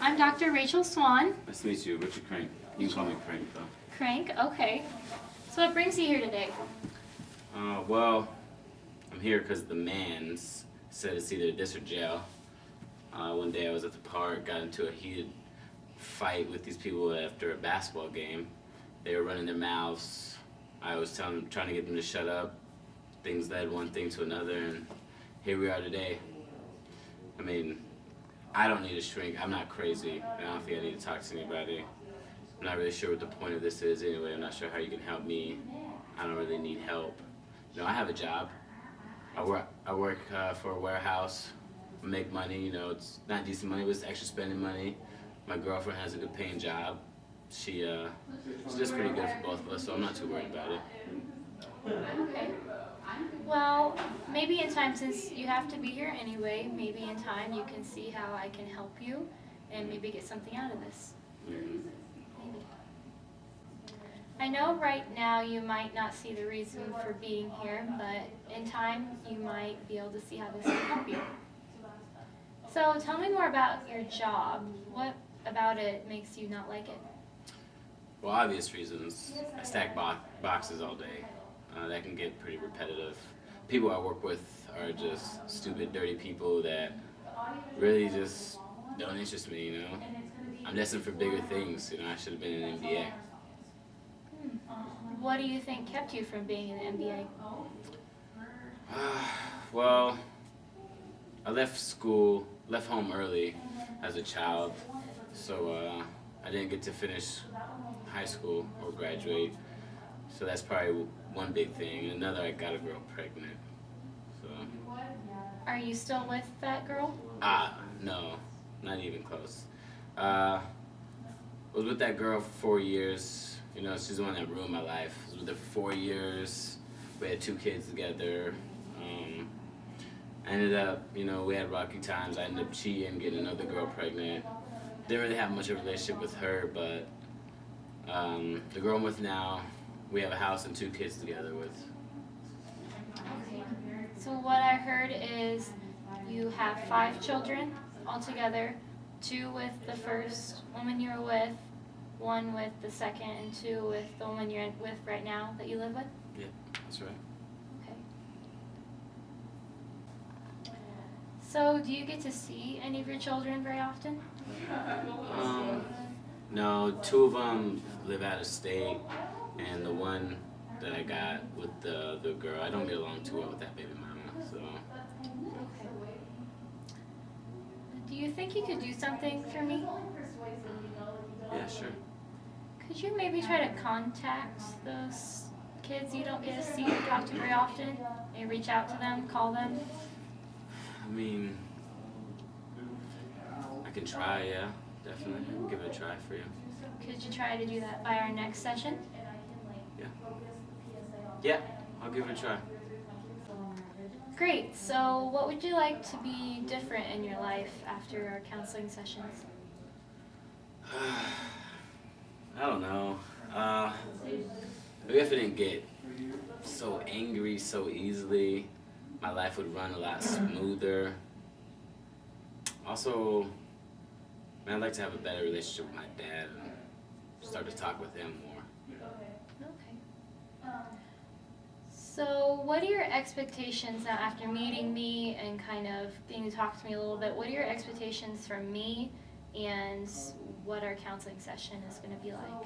I'm Dr. Rachel Swan. Nice to meet you, Richard Crank. You can call me Crank, though. Crank, okay. So what brings you here today? Well, I'm here because the mans said it's either this or jail. One day I was at the park, got into a heated fight with these people after a basketball game. They were running their mouths. I was trying to get them to shut up. Things led one thing to another, and here we are today. I mean, I don't need a shrink. I'm not crazy. I don't think I need to talk to anybody. I'm not really sure what the point of this is anyway. I'm not sure how you can help me. I don't really need help. You know, I have a job. I work for a warehouse. I make money, you know, it's not decent money, but it's extra spending money. My girlfriend has a good paying job. She's just pretty good for both of us, so I'm not too worried about it. Okay. Well, maybe in time, since you have to be here anyway, maybe in time you can see how I can help you and maybe get something out of this. Mm-hmm. Maybe. I know right now you might not see the reason for being here, but in time you might be able to see how this can help you. So tell me more about your job. What about it makes you not like it? Well, obvious reasons. I stack boxes all day. That can get pretty repetitive. People I work with are just stupid, dirty people that really just don't interest me, you know? I'm destined for bigger things, you know, I should have been in an MBA. What do you think kept you from being in the MBA? Well, I left home early as a child, so I didn't get to finish high school or graduate. So that's probably one big thing. Another, I got a girl pregnant. So. Are you still with that girl? No, not even close. I was with that girl for 4 years. You know, she's the one that ruined my life. I was with her for 4 years. We had 2 kids together. I ended up, you know, we had rocky times. I ended up cheating, getting another girl pregnant. Didn't really have much of a relationship with her, but the girl I'm with now, we have a house and 2 kids together with. Okay. So what I heard is you have 5 children altogether, 2 with the first woman you were with, 1 with the second, and 2 with the woman you're with right now that you live with? Yeah, that's right. Okay. So do you get to see any of your children very often? No, 2 of them live out of state, and the one that I got with the girl, I don't get along too well with that baby mama, so. Okay. Do you think you could do something for me? Yeah, sure. Could you maybe try to contact those kids you don't get to see or talk to very often? Maybe reach out to them, call them? I mean, I can try, yeah, definitely. I can give it a try for you. Could you try to do that by our next session? Yeah. Yeah, I'll give it a try. Great. So what would you like to be different in your life after our counseling sessions? I don't know. Maybe if I didn't get so angry so easily, my life would run a lot smoother. Also, man, I'd like to have a better relationship with my dad and start to talk with him more. Okay. So what are your expectations now after meeting me and kind of being to talk to me a little bit? What are your expectations from me and what our counseling session is going to be like?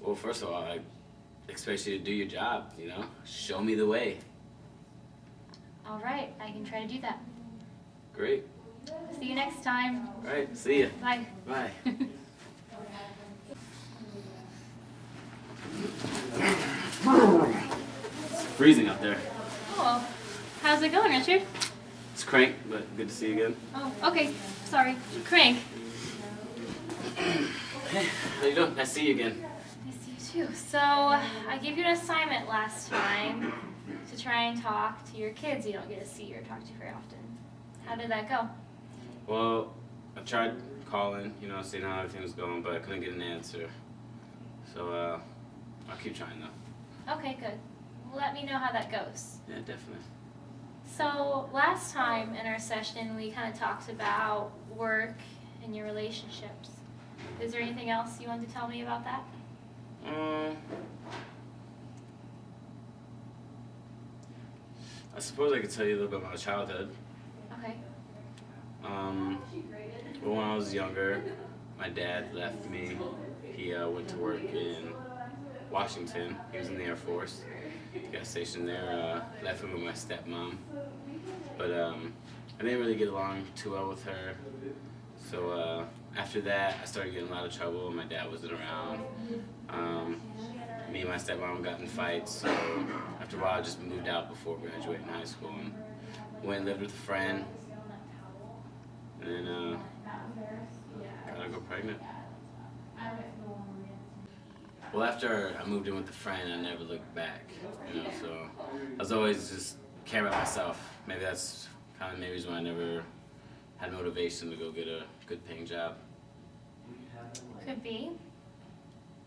Well, first of all, I expect you to do your job, you know? Show me the way. All right, I can try to do that. Great. See you next time. All right, see ya. Bye. Bye. It's freezing out there. Oh, how's it going, Richard? It's Crank, but good to see you again. Oh, okay. Sorry. Crank. Hey, how you doing? Nice to see you again. Nice to see you too. So, I gave you an assignment last time to try and talk to your kids you don't get to see or talk to very often. How did that go? Well, I tried calling, you know, seeing how everything was going, but I couldn't get an answer. So, I'll keep trying though. Okay, good. Let me know how that goes. Yeah, definitely. So last time in our session we kind of talked about work in your relationships. Is there anything else you want to tell me about that? I suppose I could tell you a little bit about my childhood. Okay. Well, when I was younger, my dad left me. He went to work in Washington. He was in the Air Force. He got stationed there. Left him with my stepmom. But I didn't really get along too well with her. So after that, I started getting in a lot of trouble. My dad wasn't around. Me and my stepmom got in fights. So after a while, I just moved out before graduating high school and went and lived with a friend. And then got go pregnant. Well, after I moved in with a friend, I never looked back. You know, so I was always just caring about myself. Maybe that's kind of the reason why I never had motivation to go get a good paying job. Could be.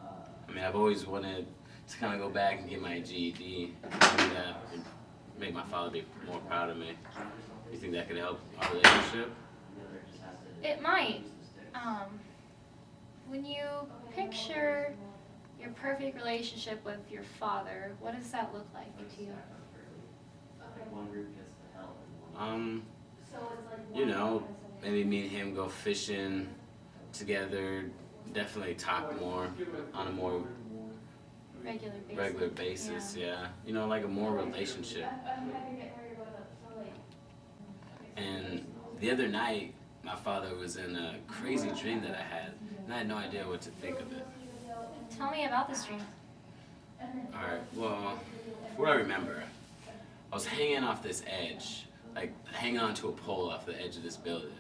I mean, I've always wanted to kind of go back and get my GED. Maybe that would make my father be more proud of me. You think that could help our relationship? It might. When you picture your perfect relationship with your father, what does that look like to you? You know, maybe me and him go fishing together, definitely talk more on a more Regular basis, yeah. You know, like a more relationship. And the other night, my father was in a crazy dream that I had, and I had no idea what to think of it. Tell me about this dream. Alright, well, what I remember, I was hanging off this edge, like hanging onto a pole off the edge of this building,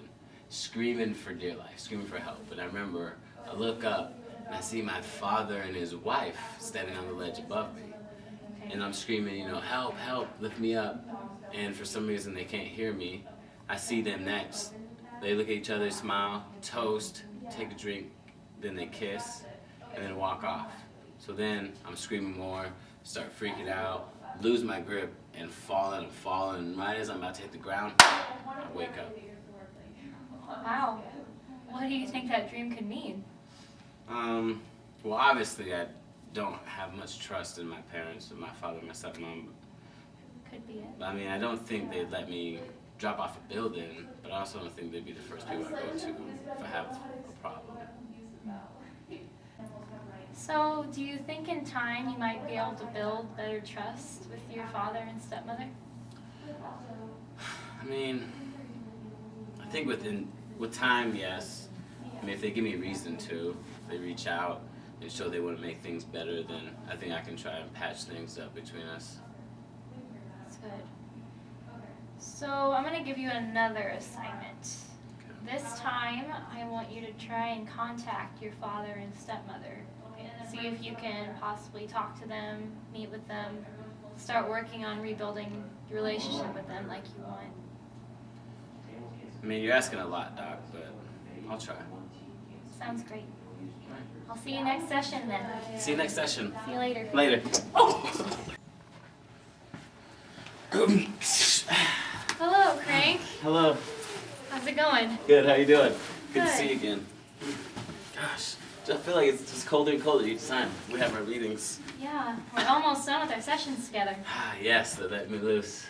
screaming for dear life, screaming for help. And I remember, I look up, and I see my father and his wife standing on the ledge above me. And I'm screaming, you know, help, help, lift me up. And for some reason they can't hear me. I see them next. They look at each other, smile, toast, take a drink, then they kiss, and then walk off. So then I'm screaming more, start freaking out, lose my grip, and falling and falling. And right as I'm about to hit the ground, I wake up. Wow. What do you think that dream could mean? Well, obviously I don't have much trust in my parents, my father and my stepmom. Could be it. I mean, I don't think they'd let me drop off a building, but I also don't think they'd be the first people I go to if I have a problem. So, do you think in time you might be able to build better trust with your father and stepmother? I mean, I think with time, yes. I mean, if they give me a reason to, if they reach out and show they want to make things better, then I think I can try and patch things up between us. That's good. So, I'm going to give you another assignment. Okay. This time, I want you to try and contact your father and stepmother. See if you can possibly talk to them, meet with them, start working on rebuilding your relationship with them like you want. I mean, you're asking a lot, Doc, but I'll try. Sounds great. I'll see you next session then. See you next session. See you later. Later. Oh! Hello, Crank. Hello. How's it going? Good, how you doing? Good to Good. see you again. Gosh, I feel like it's just colder and colder each time we have our meetings. Yeah, we're almost done with our sessions together. Ah, yes, they let me loose.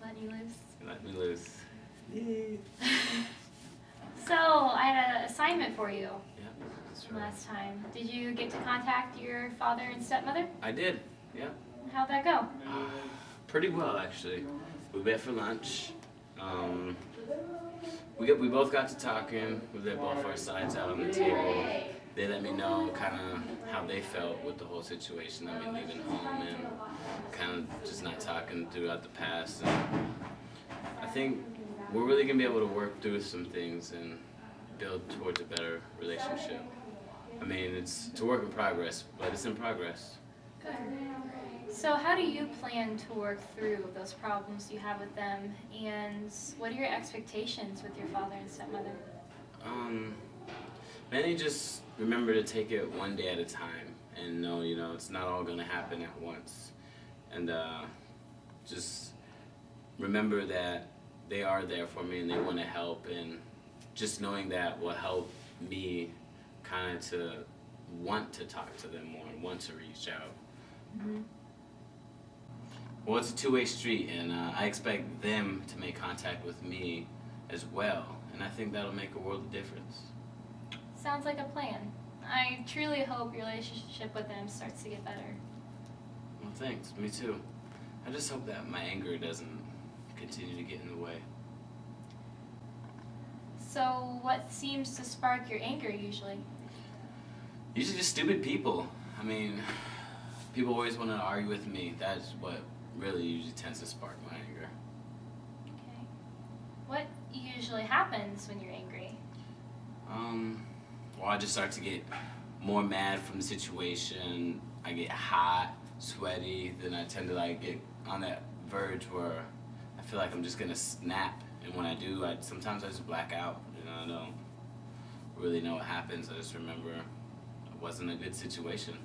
Let you loose. They let me loose. Yay. So, I had an assignment for you Yeah, that's right. last time. Did you get to contact your father and stepmother? I did, yeah. How'd that go? Pretty well, actually. We met for lunch. We both got to talking. We let both our sides out on the table. They let me know kind of how they felt with the whole situation. I mean, leaving home and kind of just not talking throughout the past. And I think we're really going to be able to work through some things and build towards a better relationship. I mean, it's a work in progress, but it's in progress. Good. So how do you plan to work through those problems you have with them, and what are your expectations with your father and stepmother? Mainly just remember to take it one day at a time and know, you know, it's not all going to happen at once. And just remember that they are there for me and they want to help, and just knowing that will help me kind of to want to talk to them more and want to reach out. Mm-hmm. Well, it's a two-way street, and I expect them to make contact with me as well, and I think that'll make a world of difference. Sounds like a plan. I truly hope your relationship with them starts to get better. Well, thanks. Me too. I just hope that my anger doesn't continue to get in the way. So, what seems to spark your anger usually? Usually just stupid people. I mean, people always want to argue with me. That's what really usually tends to spark my anger. Okay. What usually happens when you're angry? Well, I just start to get more mad from the situation. I get hot, sweaty, then I tend to like get on that verge where I feel like I'm just gonna snap. And when I do, sometimes I just black out. You know, I don't really know what happens. I just remember it wasn't a good situation.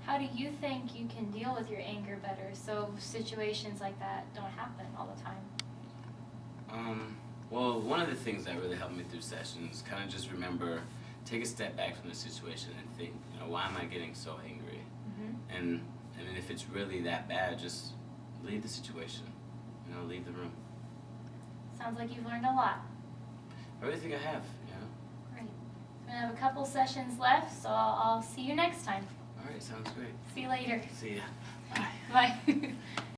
How do you think you can deal with your anger better so situations like that don't happen all the time? Well, one of the things that really helped me through sessions, kind of just remember, take a step back from the situation and think, you know, why am I getting so angry? Mm-hmm. And if it's really that bad, just leave the situation. You know, leave the room. Sounds like you've learned a lot. I really think I have, you know. Great. I'm going to have a couple sessions left, so I'll see you next time. All right, sounds great. See you later. See ya. Bye. Bye.